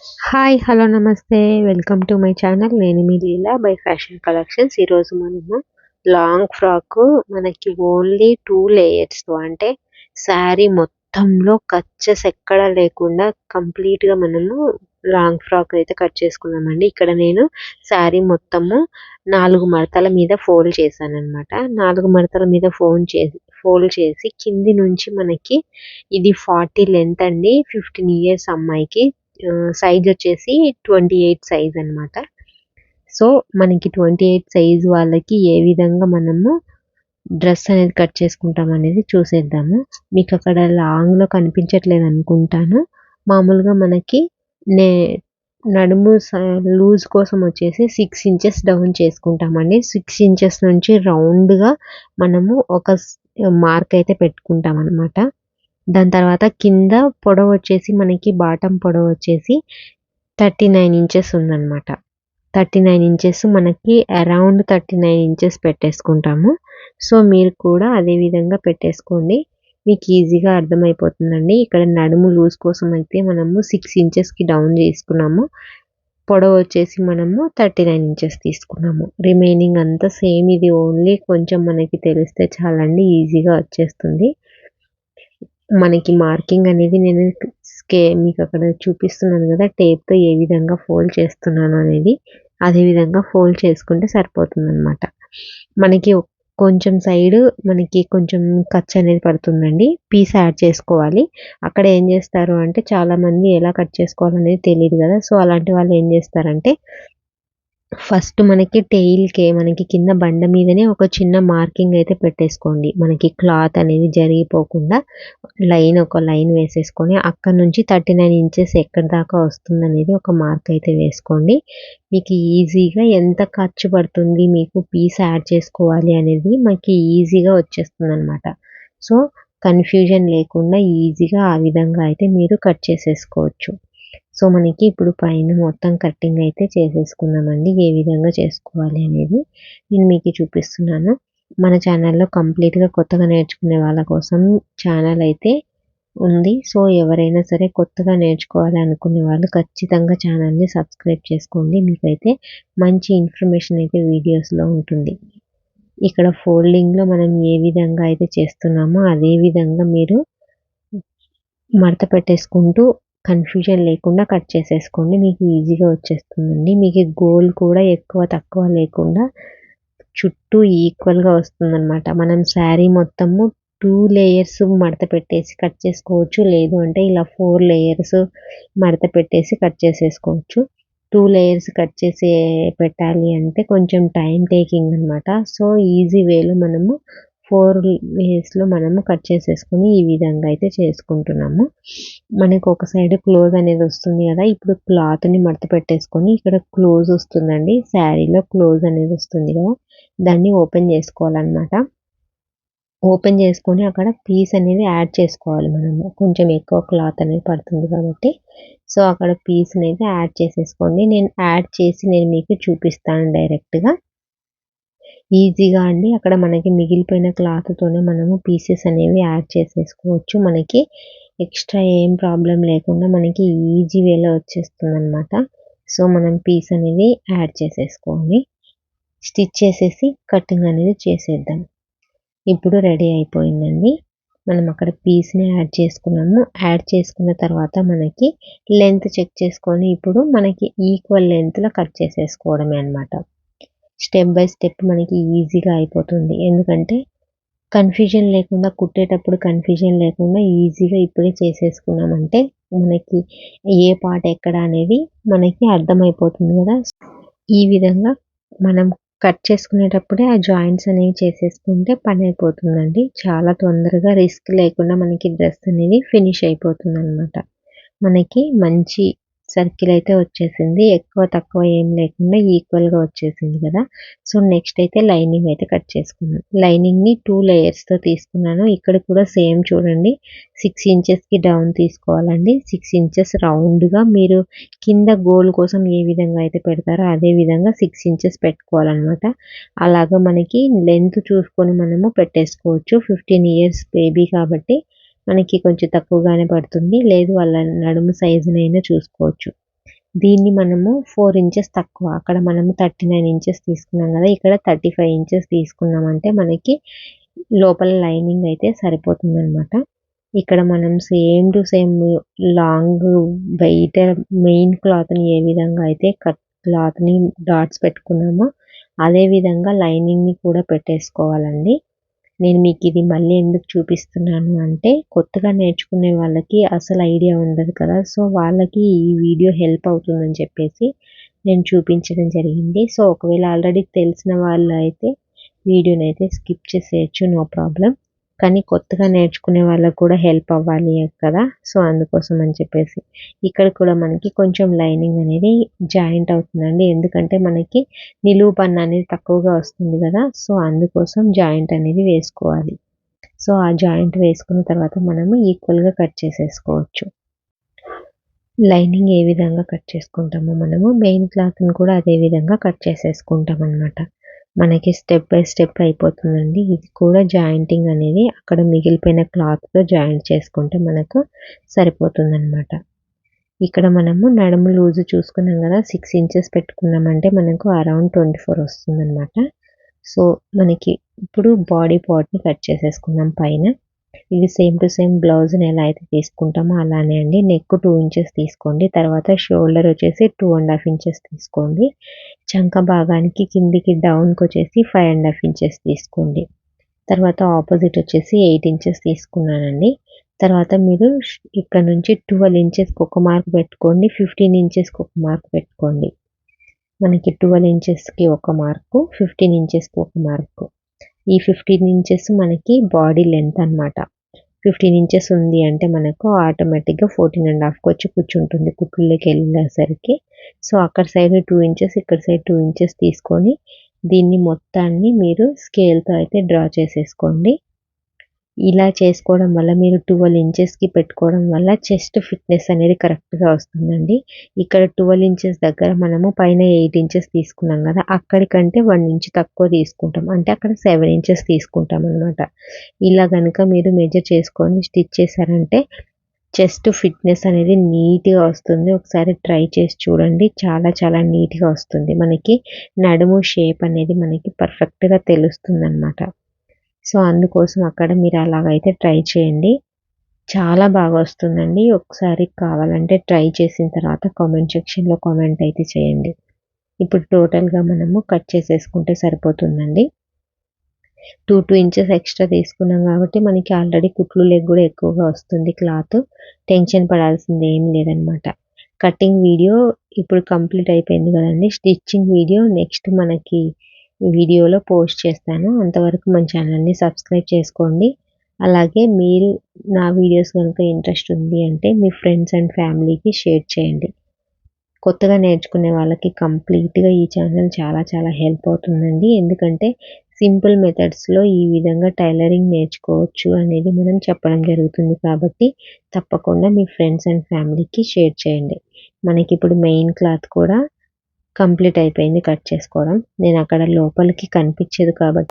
Hi hello నమస్తే welcome to my channel. నేను మీ లీలా by fashion collections. ఈరోజు మనము లాంగ్ ఫ్రాక్ మనకి ఓన్లీ 2 లేయర్స్తో అంటే శారీ మొత్తంలో కచ్చస్ ఎక్కడ లేకుండా కంప్లీట్గా మనము లాంగ్ ఫ్రాక్ అయితే కట్ చేసుకున్నామండి. ఇక్కడ నేను శారీ మొత్తము 4 మడతల మీద ఫోల్డ్ చేశాను అనమాట. 4 మడతల మీద ఫోల్డ్ చేసి కింది నుంచి మనకి ఇది 40 లెంత్ అండి. 15 ఇయర్స్ అమ్మాయికి. సైజ్ వచ్చేసి 28 సైజ్ అనమాట. సో మనకి 28 సైజ్ వాళ్ళకి ఏ విధంగా మనము డ్రెస్ అనేది కట్ చేసుకుంటాం అనేది చూసేద్దాము. మీకు అక్కడ లాంగ్లో కనిపించట్లేదు అనుకుంటాను. మామూలుగా మనకి నే నడుము లూజ్ కోసం వచ్చేసి 6 ఇంచెస్ డౌన్ చేసుకుంటామండి. 6 ఇంచెస్ నుంచి రౌండ్గా మనము ఒక మార్క్ అయితే పెట్టుకుంటాం అనమాట. దాని తర్వాత కింద పొడవు వచ్చేసి మనకి బాటమ్ పొడవు వచ్చేసి 39 ఇంచెస్ ఉందన్నమాట. 39 ఇంచెస్ మనకి అరౌండ్ 39 ఇంచెస్ పెట్టేసుకుంటాము. సో మీరు కూడా అదే విధంగా పెట్టేసుకోండి, మీకు ఈజీగా అర్థమైపోతుందండి. ఇక్కడ నడుము లూజ్ కోసం అయితే మనము 6 ఇంచెస్కి డౌన్ చేసుకున్నాము. పొడవు వచ్చేసి మనము 39 ఇంచెస్ తీసుకున్నాము. రిమైనింగ్ అంతా సేమ్. ఇది ఓన్లీ కొంచెం మనకి తెలిస్తే చాలండి, ఈజీగా వచ్చేస్తుంది. మనకి మార్కింగ్ అనేది నేను మీకు అక్కడ చూపిస్తున్నాను కదా, టేప్తో ఏ విధంగా ఫోల్డ్ చేస్తున్నాను అనేది అదే విధంగా ఫోల్డ్ చేసుకుంటే సరిపోతుంది అనమాట. మనకి కొంచెం సైడ్ మనకి కొంచెం ఖర్చు అనేది పడుతుందండి, పీస్ యాడ్ చేసుకోవాలి. అక్కడ ఏం చేస్తారు అంటే చాలామంది ఎలా కట్ చేసుకోవాలనేది తెలియదు కదా. సో అలాంటి వాళ్ళు ఏం చేస్తారంటే ఫస్ట్ మనకి టెయిల్కే మనకి కింద బండ మీదనే ఒక చిన్న మార్కింగ్ అయితే పెట్టేసుకోండి. మనకి క్లాత్ అనేది జరిగిపోకుండా ఒక లైన్ వేసేసుకొని అక్కడ నుంచి 39 ఇంచెస్ ఎక్కడి దాకా వస్తుందనేది ఒక మార్క్ అయితే వేసుకోండి. మీకు ఈజీగా ఎంత ఖర్చు పడుతుంది మీకు పీస్ యాడ్ చేసుకోవాలి అనేది మనకి ఈజీగా వచ్చేస్తుంది అనమాట. సో కన్ఫ్యూజన్ లేకుండా ఈజీగా ఆ విధంగా అయితే మీరు కట్ చేసేసుకోవచ్చు. సో మనకి ఇప్పుడు పైన మొత్తం కటింగ్ అయితే చేసేసుకుందామండి. ఏ విధంగా చేసుకోవాలి అనేది నేను మీకు చూపిస్తున్నాను. మన ఛానల్లో కంప్లీట్గా కొత్తగా నేర్చుకునే వాళ్ళ కోసం ఛానల్ అయితే ఉంది. సో ఎవరైనా సరే కొత్తగా నేర్చుకోవాలి అనుకునే వాళ్ళు ఖచ్చితంగా ఛానల్ని సబ్స్క్రైబ్ చేసుకోండి. మీకైతే మంచి ఇన్ఫర్మేషన్ అయితే వీడియోస్లో ఉంటుంది. ఇక్కడ ఫోల్డింగ్లో మనం ఏ విధంగా అయితే చేస్తున్నామో అదే విధంగా మీరు మడత పెట్టేసుకుంటూ కన్ఫ్యూజన్ లేకుండా కట్ చేసేసుకోండి, మీకు ఈజీగా వచ్చేస్తుందండి. మీకు గోల్ కూడా ఎక్కువ తక్కువ లేకుండా చుట్టూ ఈక్వల్గా వస్తుందన్నమాట. మనం శారీ మొత్తము 2 లేయర్స్ మడత పెట్టేసి కట్ చేసుకోవచ్చు, లేదు అంటే ఇలా 4 లేయర్స్ మడత పెట్టేసి కట్ చేసేసుకోవచ్చు. 2 లేయర్స్ కట్ చేసి పెట్టాలి అంటే కొంచెం టైం టేకింగ్ అనమాట. సో ఈజీ వేలో మనము 4 వేస్లో మనము కట్ చేసేసుకొని ఈ విధంగా అయితే చేసుకుంటున్నాము. మనకు ఒక సైడ్ క్లోజ్ అనేది వస్తుంది కదా. ఇప్పుడు క్లాత్ని మడత పెట్టేసుకొని ఇక్కడ క్లోజ్ వస్తుందండి, శారీలో క్లోజ్ అనేది వస్తుంది కదా, దాన్ని ఓపెన్ చేసుకోవాలన్నమాట. ఓపెన్ చేసుకొని అక్కడ పీస్ అనేది యాడ్ చేసుకోవాలి. మనము కొంచెం ఎక్కువ క్లాత్ అనేది పడుతుంది కాబట్టి సో అక్కడ పీస్ అనేది యాడ్ చేసేసుకోండి. నేను యాడ్ చేసి నేను మీకు చూపిస్తాను డైరెక్ట్గా, ఈజీగా అండి. అక్కడ మనకి మిగిలిపోయిన క్లాత్తోనే మనము పీసెస్ అనేవి యాడ్ చేసేసుకోవచ్చు. మనకి ఎక్స్ట్రా ఏం ప్రాబ్లం లేకుండా మనకి ఈజీ వేలో వచ్చేస్తుంది అనమాట. సో మనం పీస్ అనేది యాడ్ చేసేసుకోండి, స్టిచ్ చేసేసి కటింగ్ అనేది చేసేద్దాం. ఇప్పుడు రెడీ అయిపోయిందండి. మనం అక్కడ పీస్ని యాడ్ చేసుకున్నాము. యాడ్ చేసుకున్న తర్వాత మనకి లెంత్ చెక్ చేసుకొని ఇప్పుడు మనకి ఈక్వల్ లెంత్లో కట్ చేసేసుకోవడమే అనమాట. స్టెప్ బై స్టెప్ మనకి ఈజీగా అయిపోతుంది. ఎందుకంటే కన్ఫ్యూజన్ లేకుండా, కుట్టేటప్పుడు కన్ఫ్యూజన్ లేకుండా ఈజీగా ఇప్పుడే చేసేసుకున్నామంటే మనకి ఏ పార్ట్ ఎక్కడ అనేది మనకి అర్థమైపోతుంది కదా. ఈ విధంగా మనం కట్ చేసుకునేటప్పుడే ఆ జాయింట్స్ అనేవి చేసేసుకుంటే పని అయిపోతుందండి. చాలా తొందరగా రిస్క్ లేకుండా మనకి డ్రెస్ అనేది ఫినిష్ అయిపోతుంది అనమాట. మనకి మంచి సర్కిల్ అయితే వచ్చేసింది, ఎక్కువ తక్కువ ఏం లేకుండా ఈక్వల్గా వచ్చేసింది కదా. సో నెక్స్ట్ అయితే లైనింగ్ అయితే కట్ చేసుకున్నాను. లైనింగ్ని 2 లేయర్స్తో తీసుకున్నాను. ఇక్కడ కూడా సేమ్ చూడండి, 6 ఇంచెస్కి డౌన్ తీసుకోవాలండి. 6 ఇంచెస్ రౌండ్గా మీరు కింద గోల్ కోసం ఏ విధంగా అయితే పెడతారో అదే విధంగా 6 ఇంచెస్ పెట్టుకోవాలన్నమాట. అలాగా మనకి లెంత్ చూసుకొని మనము పెట్టేసుకోవచ్చు. 15 ఇయర్స్ బేబీ కాబట్టి మనకి కొంచెం తక్కువగానే పడుతుంది, లేదు వాళ్ళ నడుము సైజునైనా చూసుకోవచ్చు. దీన్ని మనము 4 ఇంచెస్ తక్కువ, అక్కడ మనము 39 ఇంచెస్ తీసుకున్నాం కదా, ఇక్కడ 35 ఇంచెస్ తీసుకున్నామంటే మనకి లోపల లైనింగ్ అయితే సరిపోతుందనమాట. ఇక్కడ మనం సేమ్ టు సేమ్ లాంగ్ బయట మెయిన్ క్లాత్ని ఏ విధంగా అయితే క్లాత్ని డాట్స్ పెట్టుకున్నామో అదే విధంగా లైనింగ్ని కూడా పెట్టేసుకోవాలండి. నేను మీకు ఇది మళ్ళీ ఎందుకు చూపిస్తున్నాను అంటే, కొత్తగా నేర్చుకునే వాళ్ళకి అసలు ఐడియా ఉండదు కదా, సో వాళ్ళకి ఈ వీడియో హెల్ప్ అవుతుందని చెప్పేసి నేను చూపించడం జరిగింది. సో ఒకవేళ ఆల్రెడీ తెలిసిన వాళ్ళు అయితే వీడియోని అయితే స్కిప్ చేసేయచ్చు, నో ప్రాబ్లం. కానీ కొత్తగా నేర్చుకునే వాళ్ళకు కూడా హెల్ప్ అవ్వాలి కదా, సో అందుకోసం అని చెప్పేసి ఇక్కడ కూడా మనకి కొంచెం లైనింగ్ అనేది జాయింట్ అవుతుందండి. ఎందుకంటే మనకి నిలువు పన్ను అనేది తక్కువగా వస్తుంది కదా, సో అందుకోసం జాయింట్ అనేది వేసుకోవాలి. సో ఆ జాయింట్ వేసుకున్న తర్వాత మనము ఈక్వల్గా కట్ చేసేసుకోవచ్చు. లైనింగ్ ఏ విధంగా కట్ చేసుకుంటామో మనము మెయిన్ క్లాత్ని కూడా అదే విధంగా కట్ చేసేసుకుంటాం అనమాట. మనకి స్టెప్ బై స్టెప్ అయిపోతుందండి. ఇది కూడా జాయింటింగ్ అనేది అక్కడ మిగిలిపోయిన క్లాత్తో జాయింట్ చేసుకుంటే మనకు సరిపోతుందన్నమాట. ఇక్కడ మనము నడుము లూజు చూసుకున్నాం కదా, 6 ఇంచెస్ పెట్టుకున్నామంటే మనకు అరౌండ్ 24 వస్తుందన్నమాట. సో మనకి ఇప్పుడు బాడీ పార్ట్ని కట్ చేసేసుకున్నాం పైన. ఇది సేమ్ టు సేమ్ బ్లౌజ్ని ఎలా అయితే తీసుకుంటామో అలానే అండి. నెక్ 2 ఇంచెస్ తీసుకోండి, తర్వాత షోల్డర్ వచ్చేసి 2.5 ఇంచెస్ తీసుకోండి, చంక భాగానికి కిందికి డౌన్కి వచ్చేసి 5.5 ఇంచెస్ తీసుకోండి, తర్వాత ఆపోజిట్ వచ్చేసి 8 ఇంచెస్ తీసుకున్నానండి. తర్వాత మీరు ఇక్కడ నుంచి 12 ఇంచెస్కి ఒక మార్క్ పెట్టుకోండి, 15 ఇంచెస్కి ఒక మార్క్ పెట్టుకోండి. మనకి 12 ఇంచెస్కి ఒక మార్కు, 15 ఇంచెస్కి ఒక మార్కు. ఈ 15 ఇంచెస్ మనకి బాడీ లెంత్ అనమాట. 15 ఇంచెస్ ఉంది అంటే మనకు ఆటోమేటిక్గా 14.5కి వచ్చి కూర్చుంటుంది కుట్లకి వెళ్ళేసరికి. సో అక్కడ సైడ్ 2 ఇంచెస్, ఇక్కడ సైడ్ 2 ఇంచెస్ తీసుకొని దీన్ని మొత్తాన్ని మీరు స్కేల్తో అయితే డ్రా చేసేసుకోండి. ఇలా చేసుకోవడం వల్ల మీరు 12 ఇంచెస్కి పెట్టుకోవడం వల్ల చెస్ట్ ఫిట్నెస్ అనేది కరెక్ట్గా వస్తుందండి. ఇక్కడ 12 ఇంచెస్ దగ్గర మనము పైన 8 ఇంచెస్ తీసుకున్నాం కదా, అక్కడికంటే 1 ఇంచ్ తక్కువ తీసుకుంటాం, అంటే అక్కడ 7 ఇంచెస్ తీసుకుంటాం అనమాట. ఇలా కనుక మీరు మెజర్ చేసుకొని స్టిచ్ చేశారంటే చెస్ట్ ఫిట్నెస్ అనేది నీట్గా వస్తుంది. ఒకసారి ట్రై చేసి చూడండి, చాలా చాలా నీట్గా వస్తుంది. మనకి నడుము షేప్ అనేది మనకి పర్ఫెక్ట్గా తెలుస్తుంది అనమాట. సో అందుకోసం అక్కడ మీరు అలాగైతే ట్రై చేయండి, చాలా బాగా వస్తుందండి. ఒకసారి కావాలంటే ట్రై చేసిన తర్వాత కామెంట్ సెక్షన్లో కామెంట్ అయితే చేయండి. ఇప్పుడు టోటల్గా మనము కట్ చేసేసుకుంటే సరిపోతుందండి. 2 ఇంచెస్ ఎక్స్ట్రా తీసుకున్నాం కాబట్టి మనకి ఆల్రెడీ కుట్లు లెగ్ కూడా ఎక్కువగా వస్తుంది క్లాత్, టెన్షన్ పడాల్సింది ఏం లేదనమాట. కటింగ్ వీడియో ఇప్పుడు కంప్లీట్ అయిపోయింది కదండి. స్టిచ్చింగ్ వీడియో నెక్స్ట్ మనకి వీడియోలో పోస్ట్ చేస్తాను. అంతవరకు మన ఛానల్ని సబ్స్క్రైబ్ చేసుకోండి. అలాగే మీరు నా వీడియోస్ కనుక ఇంట్రెస్ట్ ఉంది అంటే మీ ఫ్రెండ్స్ అండ్ ఫ్యామిలీకి షేర్ చేయండి. కొత్తగా నేర్చుకునే వాళ్ళకి కంప్లీట్గా ఈ ఛానల్ చాలా చాలా హెల్ప్ అవుతుందండి. ఎందుకంటే సింపుల్ మెథడ్స్లో ఈ విధంగా టైలరింగ్ నేర్చుకోవచ్చు అనేది మనం చెప్పడం జరుగుతుంది కాబట్టి తప్పకుండా మీ ఫ్రెండ్స్ అండ్ ఫ్యామిలీకి షేర్ చేయండి. మనకి ఇప్పుడు మెయిన్ క్లాత్ కూడా కంప్లీట్ అయిపోయింది కట్ చేసుకోవడం. నేను అక్కడ లోపలికి కనిపించేది కాబట్టి